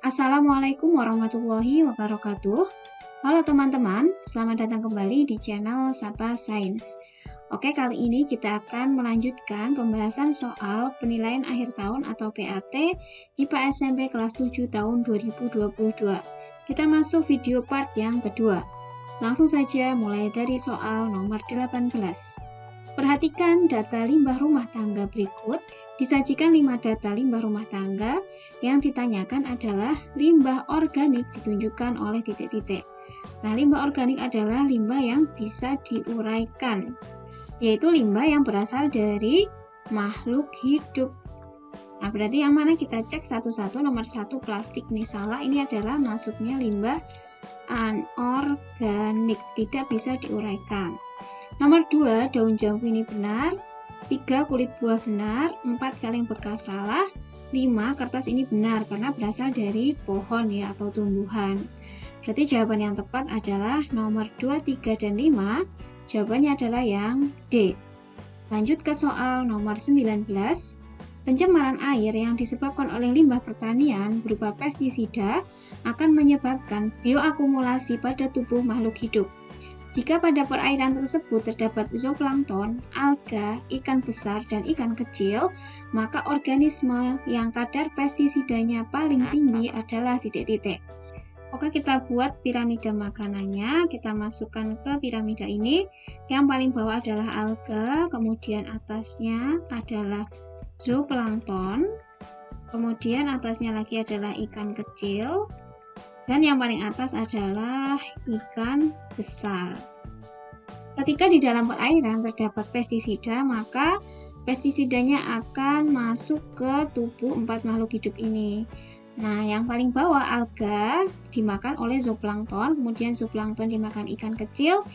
Assalamualaikum warahmatullahi wabarakatuh. Halo teman-teman, selamat datang kembali di channel Sapa Sains. Oke, kali ini kita akan melanjutkan pembahasan soal penilaian akhir tahun atau PAT IPA SMP kelas 7 tahun 2022. Kita masuk video part yang kedua. Langsung saja mulai dari soal nomor 18. Perhatikan data limbah rumah tangga berikut. Disajikan 5 data limbah rumah tangga. Yang ditanyakan adalah limbah organik ditunjukkan oleh titik-titik. Nah, limbah organik adalah limbah yang bisa diuraikan, yaitu limbah yang berasal dari makhluk hidup. Nah, berarti yang mana kita cek satu-satu. Nomor 1 plastik ini salah, ini adalah masuknya limbah anorganik, tidak bisa diuraikan. Nomor 2 daun jambu ini benar, 3 kulit buah benar, 4 kaleng bekas salah, 5 kertas ini benar karena berasal dari pohon ya atau tumbuhan. Berarti jawaban yang tepat adalah nomor 2, 3, dan 5. Jawabannya adalah yang D. Lanjut ke soal nomor 19. Pencemaran air yang disebabkan oleh limbah pertanian berupa pestisida akan menyebabkan bioakumulasi pada tubuh makhluk hidup. Jika pada perairan tersebut terdapat zooplankton, alga, ikan besar, dan ikan kecil, maka organisme yang kadar pestisidanya paling tinggi adalah titik-titik. Oke, kita buat piramida makanannya. Kita masukkan ke piramida ini. Yang paling bawah adalah alga, kemudian atasnya adalah zooplankton, kemudian atasnya lagi adalah ikan kecil, dan yang paling atas adalah ikan besar. Ketika di dalam perairan terdapat pestisida, maka pestisidanya akan masuk ke tubuh 4 makhluk hidup ini. Nah, yang paling bawah alga dimakan oleh zooplankton, kemudian zooplankton dimakan ikan kecil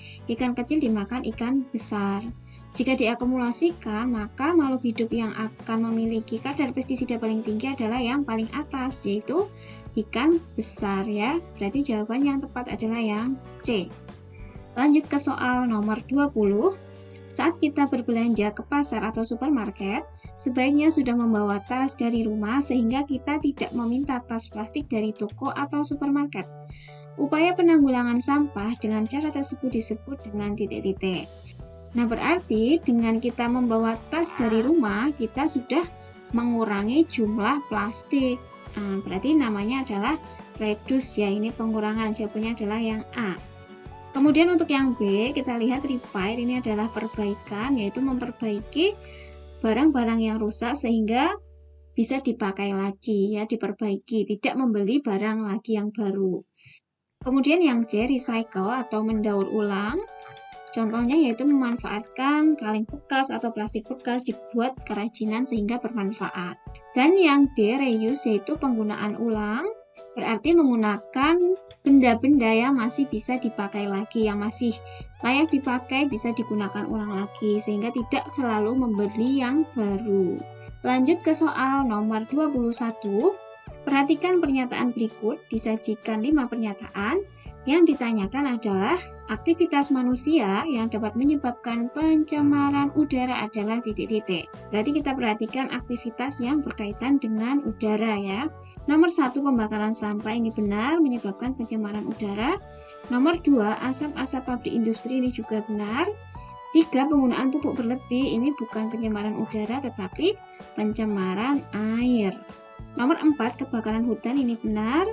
dimakan ikan besar. Jika diakumulasikan, maka makhluk hidup yang akan memiliki kadar pestisida paling tinggi adalah yang paling atas, yaitu ikan besar ya. Berarti jawaban yang tepat adalah yang C. Lanjut ke soal nomor 20. Saat kita berbelanja ke pasar atau supermarket, sebaiknya sudah membawa tas dari rumah sehingga kita tidak meminta tas plastik dari toko atau supermarket. Upaya penanggulangan sampah dengan cara tersebut disebut dengan titik-titik. Nah, berarti dengan kita membawa tas dari rumah, kita sudah mengurangi jumlah plastik. Nah, berarti namanya adalah reduce ya, ini pengurangan. Jawabannya adalah yang A. Kemudian untuk yang B, kita lihat repair, ini adalah perbaikan, yaitu memperbaiki barang-barang yang rusak sehingga bisa dipakai lagi ya, diperbaiki, tidak membeli barang lagi yang baru. Kemudian yang C, recycle atau mendaur ulang. Contohnya yaitu memanfaatkan kaleng bekas atau plastik bekas dibuat kerajinan sehingga bermanfaat. Dan yang D, reuse, yaitu penggunaan ulang, berarti menggunakan benda-benda yang masih bisa dipakai lagi, yang masih layak dipakai bisa digunakan ulang lagi, sehingga tidak selalu membeli yang baru. Lanjut ke soal nomor 21. Perhatikan pernyataan berikut, disajikan 5 pernyataan. Yang ditanyakan adalah aktivitas manusia yang dapat menyebabkan pencemaran udara adalah titik-titik. Berarti kita perhatikan aktivitas yang berkaitan dengan udara ya. Nomor 1, pembakaran sampah ini benar menyebabkan pencemaran udara. Nomor 2, asap-asap pabrik industri ini juga benar. 3, penggunaan pupuk berlebih ini bukan pencemaran udara tetapi pencemaran air. Nomor 4, kebakaran hutan ini benar.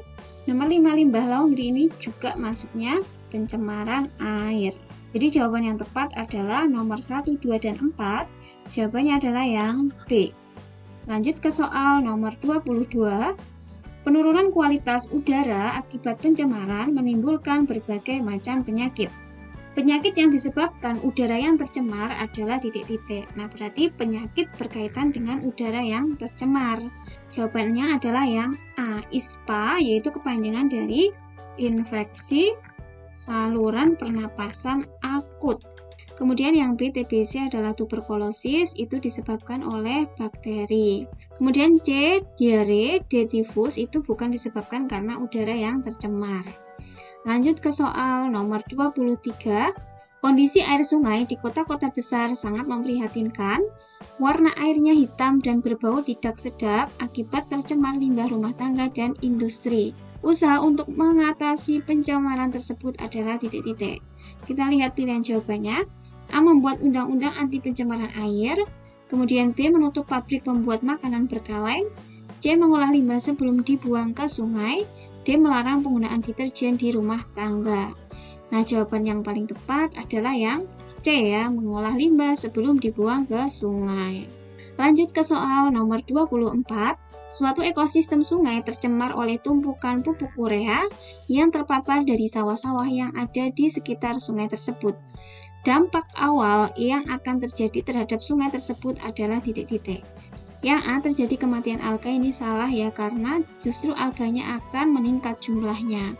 Nomor 5, limbah laundry ini juga masuknya pencemaran air. Jadi jawaban yang tepat adalah nomor 1, 2, dan 4. Jawabannya adalah yang B. Lanjut ke soal nomor 22. Penurunan kualitas udara akibat pencemaran menimbulkan berbagai macam penyakit. Penyakit yang disebabkan udara yang tercemar adalah titik-titik. Nah, berarti penyakit berkaitan dengan udara yang tercemar. Jawabannya adalah yang A, ISPA, yaitu kepanjangan dari infeksi saluran pernapasan akut. Kemudian yang B, TBC adalah tuberkulosis, itu disebabkan oleh bakteri. Kemudian C, diare, D, tifus, itu bukan disebabkan karena udara yang tercemar. Lanjut ke soal nomor 23. Kondisi air sungai di kota-kota besar sangat memprihatinkan. Warna airnya hitam dan berbau tidak sedap akibat tercemar limbah rumah tangga dan industri. Usaha untuk mengatasi pencemaran tersebut adalah titik-titik. Kita lihat pilihan jawabannya. A. Membuat undang-undang anti pencemaran air. Kemudian B. Menutup pabrik pembuat makanan berkaleng. C. Mengolah limbah sebelum dibuang ke sungai. D. Melarang penggunaan deterjen di rumah tangga. Nah, jawaban yang paling tepat adalah yang C ya, mengolah limbah sebelum dibuang ke sungai. Lanjut ke soal nomor 24. Suatu ekosistem sungai tercemar oleh tumpukan pupuk urea yang terpapar dari sawah-sawah yang ada di sekitar sungai tersebut. Dampak awal yang akan terjadi terhadap sungai tersebut adalah titik-titik. Yang A. Terjadi kematian alga, ini salah ya, karena justru alganya akan meningkat jumlahnya.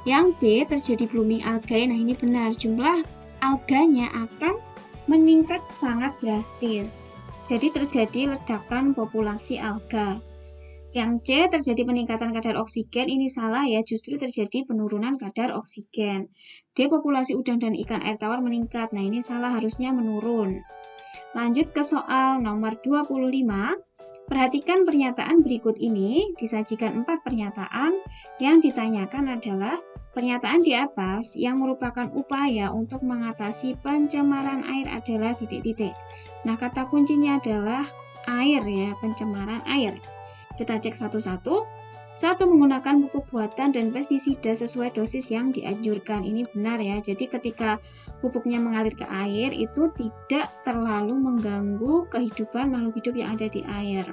Yang B. Terjadi blooming algae, nah ini benar, jumlah alganya akan meningkat sangat drastis. Jadi terjadi ledakan populasi alga. Yang C. Terjadi peningkatan kadar oksigen, ini salah ya, justru terjadi penurunan kadar oksigen. D. Populasi udang dan ikan air tawar meningkat, nah ini salah, harusnya menurun. Lanjut ke soal nomor 25. Perhatikan pernyataan berikut ini, disajikan 4 pernyataan. Yang ditanyakan adalah pernyataan di atas yang merupakan upaya untuk mengatasi pencemaran air adalah titik-titik. Nah, kata kuncinya adalah air ya, pencemaran air. Kita cek satu-satu. 1. Menggunakan pupuk buatan dan pestisida sesuai dosis yang dianjurkan. Ini benar ya, jadi ketika pupuknya mengalir ke air itu tidak terlalu mengganggu kehidupan makhluk hidup yang ada di air.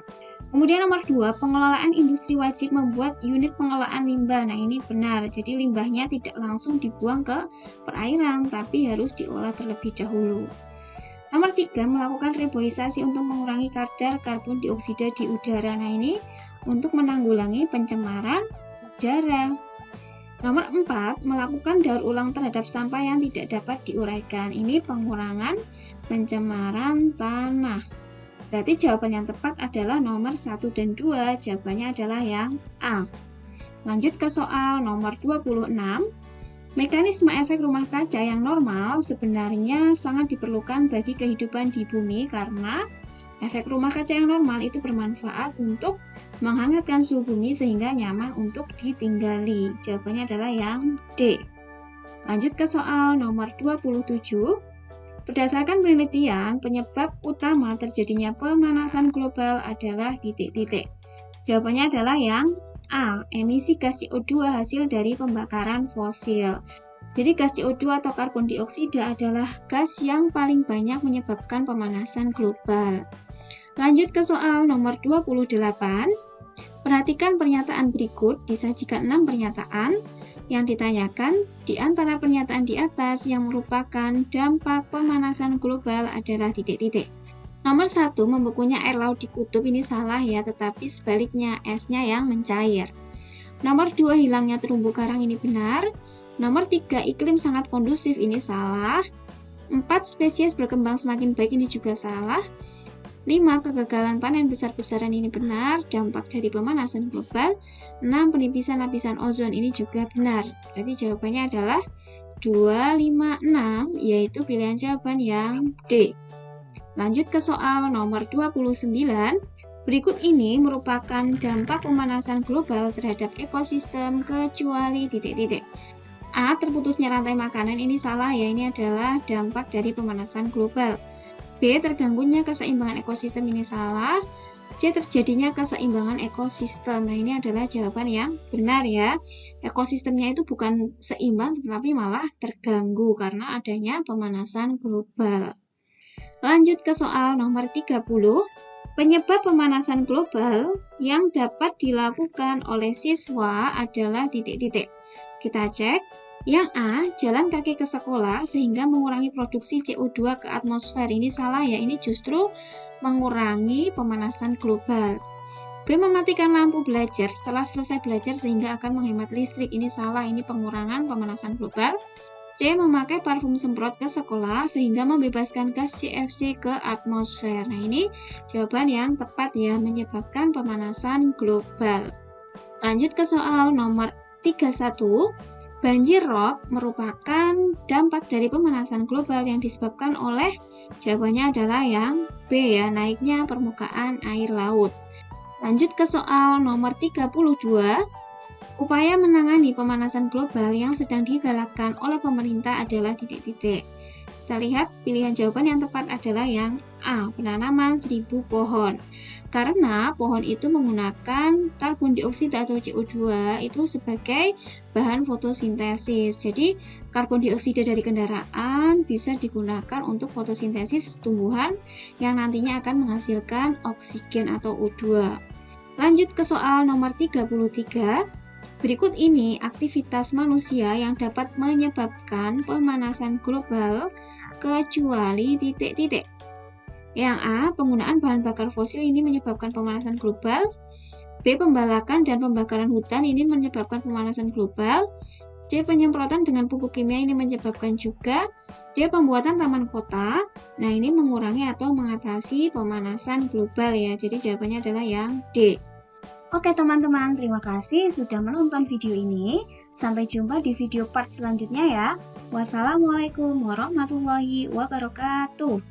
Kemudian nomor 2, pengelolaan industri wajib membuat unit pengelolaan limbah. Nah ini benar, jadi limbahnya tidak langsung dibuang ke perairan, tapi harus diolah terlebih dahulu. Nomor 3, melakukan reboisasi untuk mengurangi kadar karbon dioksida di udara. Nah ini untuk menanggulangi pencemaran udara. Nomor 4, melakukan daur ulang terhadap sampah yang tidak dapat diuraikan. Ini pengurangan pencemaran tanah. Berarti jawaban yang tepat adalah nomor 1 dan 2. Jawabannya adalah yang A. Lanjut ke soal nomor 26. Mekanisme efek rumah kaca yang normal sebenarnya sangat diperlukan bagi kehidupan di bumi karena efek rumah kaca yang normal itu bermanfaat untuk menghangatkan suhu bumi sehingga nyaman untuk ditinggali. Jawabannya adalah yang D. Lanjut ke soal nomor 27. Berdasarkan penelitian, penyebab utama terjadinya pemanasan global adalah titik-titik. Jawabannya adalah yang A. Emisi gas CO2 hasil dari pembakaran fosil. Jadi gas CO2 atau karbon dioksida adalah gas yang paling banyak menyebabkan pemanasan global. Lanjut ke soal nomor 28. Perhatikan pernyataan berikut, disajikan 6 pernyataan. Yang ditanyakan, di antara pernyataan di atas yang merupakan dampak pemanasan global adalah titik-titik. Nomor 1, membekunya air laut di kutub, ini salah ya, tetapi sebaliknya esnya yang mencair. Nomor 2, hilangnya terumbu karang, ini benar. Nomor 3, iklim sangat kondusif, ini salah. 4, spesies berkembang semakin baik, ini juga salah. 5, kegagalan panen besar-besaran, ini benar, dampak dari pemanasan global. 6, penipisan lapisan ozon, ini juga benar. Berarti jawabannya adalah 2, 5, 6, yaitu pilihan jawaban yang D. Lanjut ke soal nomor 29. Berikut ini merupakan dampak pemanasan global terhadap ekosistem kecuali titik-titik. A. Terputusnya rantai makanan, ini salah ya, ini adalah dampak dari pemanasan global. B. Terganggunya keseimbangan ekosistem, ini salah. C. Terjadinya keseimbangan ekosistem. Nah ini adalah jawaban yang benar ya. Ekosistemnya itu bukan seimbang, tetapi malah terganggu karena adanya pemanasan global. Lanjut ke soal nomor 30. Penyebab pemanasan global yang dapat dilakukan oleh siswa adalah titik-titik. Kita cek. Yang A, jalan kaki ke sekolah sehingga mengurangi produksi CO2 ke atmosfer. Ini salah ya, ini justru mengurangi pemanasan global. B, mematikan lampu belajar setelah selesai belajar sehingga akan menghemat listrik. Ini salah, ini pengurangan pemanasan global. C, memakai parfum semprot ke sekolah sehingga membebaskan gas CFC ke atmosfer. Nah ini jawaban yang tepat ya, menyebabkan pemanasan global. Lanjut ke soal nomor 31. Banjir rob merupakan dampak dari pemanasan global yang disebabkan oleh, jawabannya adalah yang B ya, naiknya permukaan air laut. Lanjut ke soal nomor 32. Upaya menangani pemanasan global yang sedang digalakkan oleh pemerintah adalah titik-titik. Kita lihat pilihan jawaban yang tepat adalah yang A, penanaman 1000 pohon. Karena pohon itu menggunakan karbon dioksida atau CO2 itu sebagai bahan fotosintesis. Jadi karbon dioksida dari kendaraan bisa digunakan untuk fotosintesis tumbuhan yang nantinya akan menghasilkan oksigen atau O2. Lanjut ke soal nomor 33. Berikut ini aktivitas manusia yang dapat menyebabkan pemanasan global kecuali titik-titik. Yang A, penggunaan bahan bakar fosil ini menyebabkan pemanasan global. B, pembalakan dan pembakaran hutan ini menyebabkan pemanasan global. C, penyemprotan dengan pupuk kimia ini menyebabkan juga. D, pembuatan taman kota. Nah, ini mengurangi atau mengatasi pemanasan global ya. Jadi jawabannya adalah yang D. Oke teman-teman, terima kasih sudah menonton video ini. Sampai jumpa di video part selanjutnya ya. Wassalamualaikum warahmatullahi wabarakatuh.